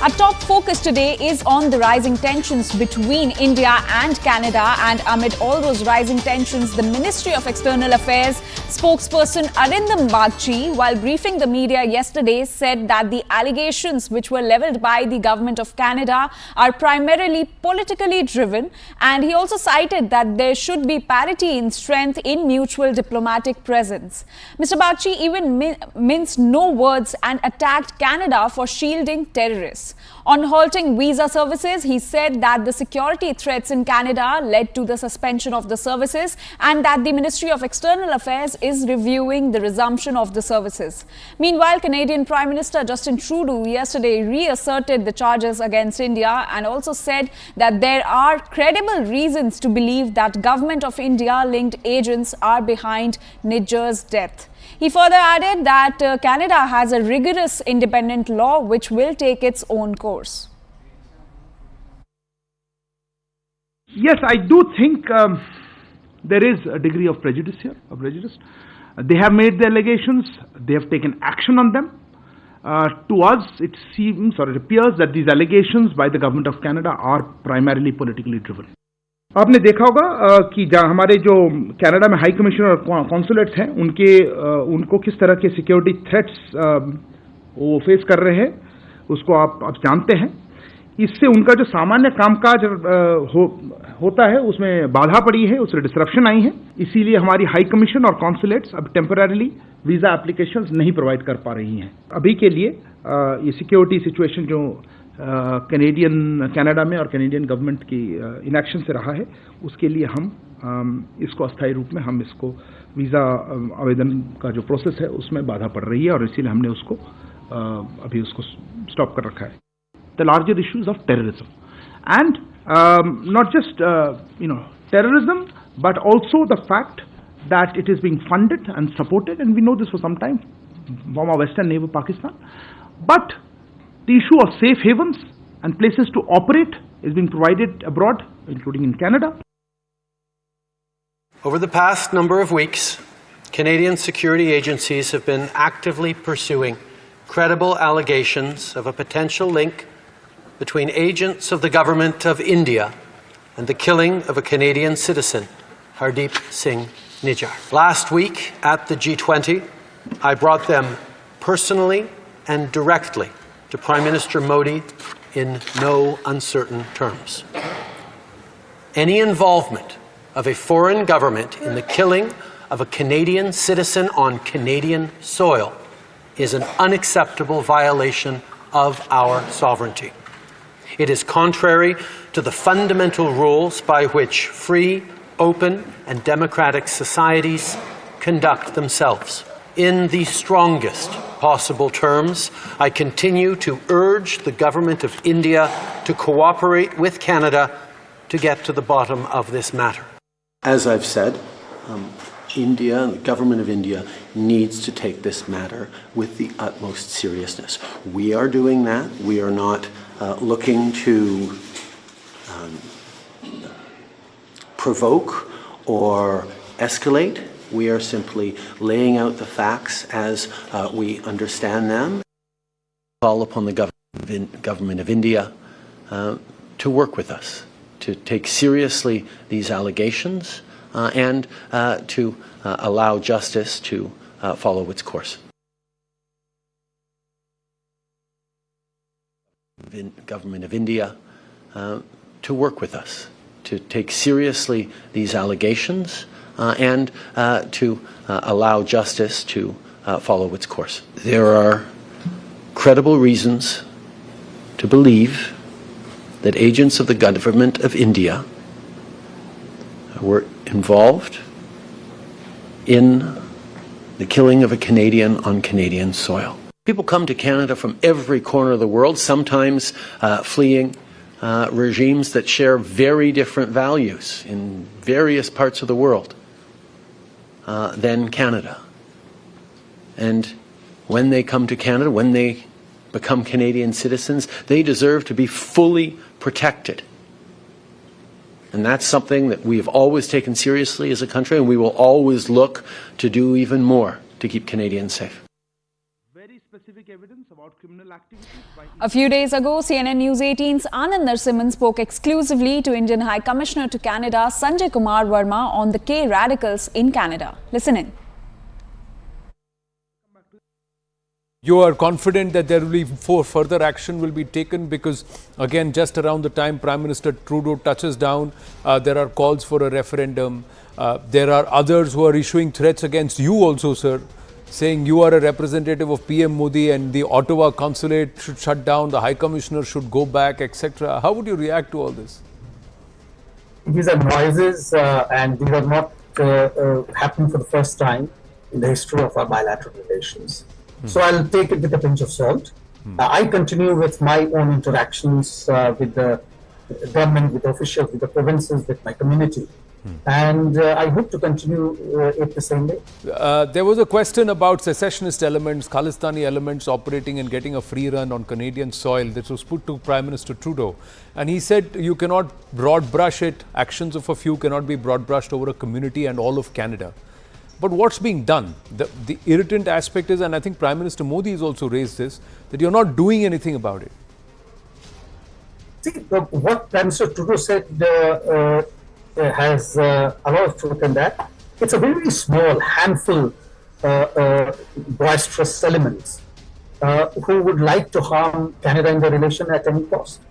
Our top focus today is on the rising tensions between India and Canada, and amid all those rising tensions, the Ministry of External Affairs spokesperson Arindam Bagchi, while briefing the media yesterday, said that the allegations which were levelled by the government of Canada are primarily politically driven, and he also cited that there should be parity in strength in mutual diplomatic presence. Mr. Bagchi even minced no words and attacked Canada for shielding terrorists. On halting visa services, he said that the security threats in Canada led to the suspension of the services and that the Ministry of External Affairs is reviewing the resumption of the services. Meanwhile, Canadian Prime Minister Justin Trudeau yesterday reasserted the charges against India and also said that there are credible reasons to believe that Government of India-linked agents are behind Nijjar's death. He further added that Canada has a rigorous independent law which will take its own course. Yes, I do think there is a degree of prejudice here, They have made the allegations, they have taken action on them. To us, it seems or it appears that these allegations by the Government of Canada are primarily politically driven. आपने देखा होगा कि हमारे जो Canada में high commissioner और consulates हैं उनको किस तरह के सिक्योरिटी थ्रेट्स वो फेस कर रहे हैं, उसको आप जानते हैं. इससे उनका जो सामान्य कामकाज होता है उसमें बाधा पड़ी है, उसमें डिसरप्शन आई है. इसीलिए हमारी हाई कमीशन और कॉन्सुलेट्स अब टेम्पररीली वीज़ा एप्लीकेशंस नहीं प्रोवाइड कर पा रही हैं. अभी के लिए ये सिक्योरिटी सिचुएशन जो कनाडा में और कैनेडियन गवर्नमेंट की इनएक्शन से रहा है, उसके लिए हम इसको अस्थायी रूप में हम इसको वीज़ा आवेदन का जो प्रोसेस है उसमें बाधा पड़ रही है और इसीलिए हमने उसको अभी उसको स्टॉप कर रखा है. The larger issues of terrorism and not just terrorism but also the fact that it is being funded and supported, and we know this for some time from our western neighbor Pakistan. But the issue of safe havens and places to operate is being provided abroad, including in Canada. Over the past number of weeks, Canadian security agencies have been actively pursuing credible allegations of a potential link between agents of the Government of India and the killing of a Canadian citizen, Hardeep Singh Nijjar. Last week at the G20, I brought them personally and directly to Prime Minister Modi in no uncertain terms. Any involvement of a foreign government in the killing of a Canadian citizen on Canadian soil is an unacceptable violation of our sovereignty. It is contrary to the fundamental rules by which free, open and democratic societies conduct themselves. In the strongest possible terms, I continue to urge the Government of India to cooperate with Canada to get to the bottom of this matter. As I've said, India and the Government of India needs to take this matter with the utmost seriousness. We are doing that. We are not looking to provoke or escalate. We are simply laying out the facts as we understand them. Call upon the Government of India to work with us, to take seriously these allegations and to allow justice to follow its course. Government of India to work with us, to take seriously these allegations and to allow justice to follow its course. There are credible reasons to believe that agents of the Government of India were involved in the killing of a Canadian on Canadian soil. People come to Canada from every corner of the world, sometimes fleeing regimes that share very different values in various parts of the world than Canada. And when they come to Canada, when they become Canadian citizens, they deserve to be fully protected. And that's something that we have always taken seriously as a country, and we will always look to do even more to keep Canadians safe. Very specific evidence about criminal activities by... A few days ago, CNN News 18's Anand Narasimhan spoke exclusively to Indian High Commissioner to Canada, Sanjay Kumar Verma, on the K radicals in Canada. Listen in. You are confident that there will be further action will be taken because, again, just around the time Prime Minister Trudeau touches down, there are calls for a referendum. There are others who are issuing threats against you also, sir, saying you are a representative of PM Modi and the Ottawa consulate should shut down, the High Commissioner should go back, etc. How would you react to all this? These are noises and these are not happening for the first time in the history of our bilateral relations. So I'll take it with a pinch of salt. I continue with my own interactions with the government, with officials, with the provinces, with my community. And I hope to continue it the same way. There was a question about secessionist elements, Khalistani elements operating and getting a free run on Canadian soil. This was put to Prime Minister Trudeau. And he said you cannot broad brush it. Actions of a few cannot be broad brushed over a community and all of Canada. But what's being done? The irritant aspect is, and I think Prime Minister Modi has also raised this, that you're not doing anything about it. See, what Prime Minister Trudeau said has a lot of truth in that. It's a very small handful boisterous elements who would like to harm Canada in the relation at any cost.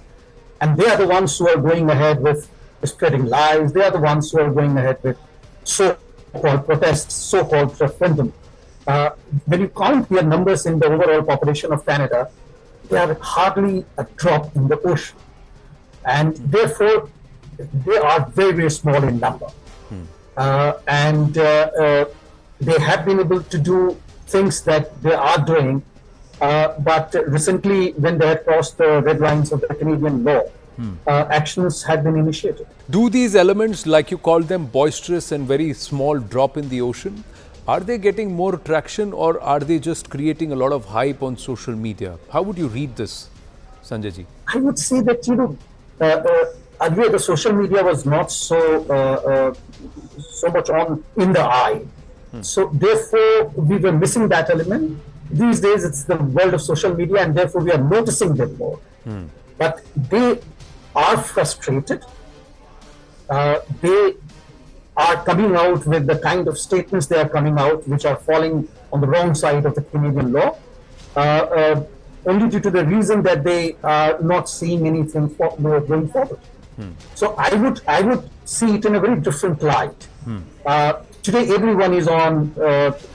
And they are the ones who are going ahead with spreading lies. They are the ones who are going ahead with so-called protests, so-called referendum. When you count their numbers in the overall population of Canada, they are hardly a drop in the ocean. And therefore, they are very, very small in number. And they have been able to do things that they are doing. But recently, when they had crossed the red lines of the Canadian law, actions had been initiated. Do these elements, like you call them, boisterous and very small drop in the ocean, are they getting more traction or are they just creating a lot of hype on social media? How would you read this, Sanjay ji? I would say that, earlier the social media was not so much on in the eye. So therefore, we were missing that element. These days, it's the world of social media and therefore we are noticing them more. But they are frustrated. They are coming out with the kind of statements they are coming out, which are falling on the wrong side of the Canadian law, only due to the reason that they are not seeing anything going forward. So I would see it in a very different light. Today, everyone is on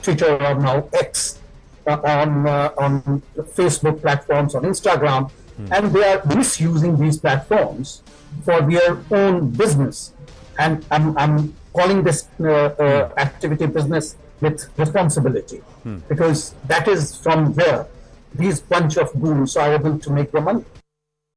Twitter or now X, on Facebook platforms, on Instagram, and they are misusing these platforms for their own business. And I'm calling this activity business with responsibility, because that is from where these bunch of goons are able to make their money.